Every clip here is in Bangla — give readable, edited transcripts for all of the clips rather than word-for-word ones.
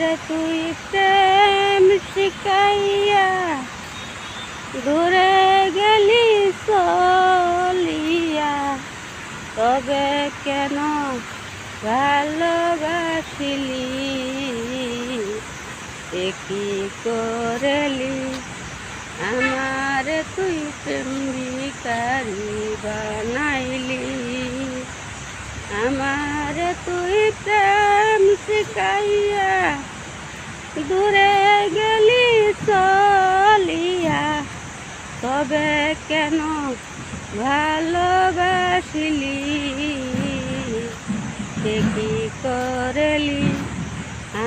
আমারে তুই প্রেম শিখাইয়া দূরে গেলি চলিয়া, তবে কেন ভালোবাসিলি? কি করলি আমারে তুই প্রেম ভিখারি বানাইলি? আমারে তুই প্রেম শিখাইয়া দূরে গেলি চলিয়া, তবে কেন ভালোবাসিলি? কি করলি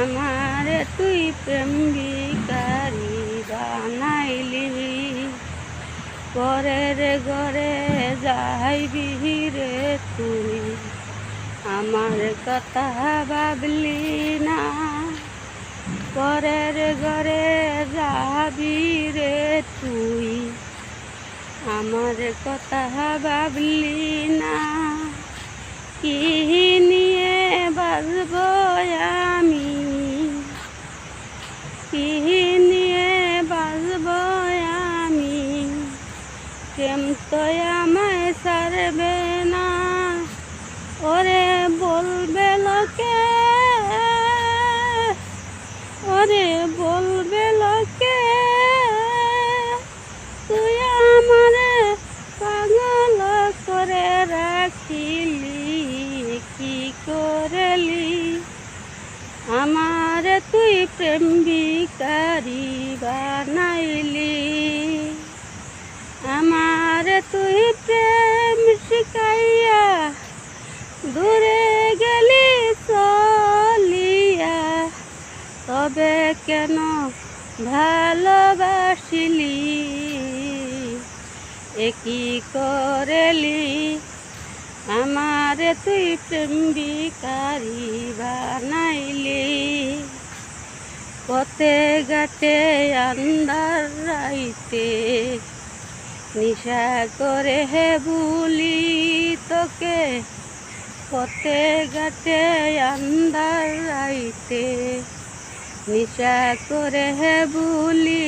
আমারে তুই প্রেম ভিখারি বানাইলি? পরের ঘরে যাইবি রে তুই, আমার কথা ভাবলি না? পরের ঘরে যাবি রে তুই, আমার কথা ভাবলি না? কি নিয়ে বাঁচব আমি, কি নিয়ে বাঁচব আমি? প্রেম তো আমায় ছাড়বে না, ওরে বলবে লোকে, ওরে বলবে লোকে, তুই আমারে পাগল করে রাখিলি? কি করলি আমারে তুই প্রেম ভিখারি বানাইলি? আমারে তুই প্রেম শিখাইয়া দূরে গেলি চলিয়া, তবে কেন ভালোবাসিলি? কি করলি আমারে তুই প্রেম ভিখারি বানাইলি? পথে ঘাটে আন্ধার রাইতে নিশা করে হে ভুলি তোকে, পথে ঘাটে আন্ধার রাইতে নিশা করে হে ভুলি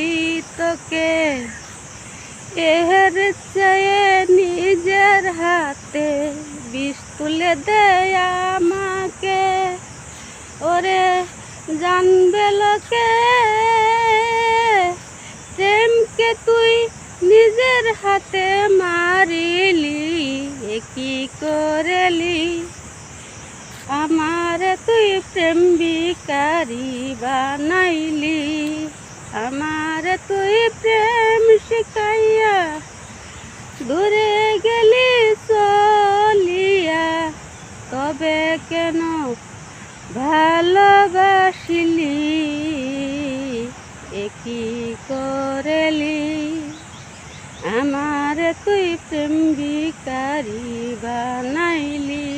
তোকে। এর চেয়ে নিজের হাতে বিষ তুলে দেয় আমাকে, ওরে জানবে লোকে প্রেমকে তুই নিজের হাতে মারিলি? কি করলি আমারে তুই প্রেম ভিখারি বানাইলি? আমারে তুই প্রেম শিখাইয়া দূরে গেলি চলিয়া, তবে কেন ভালোবাসিলি? কি করলি আমারে তুই প্রেম ভিখারি বানাইলি?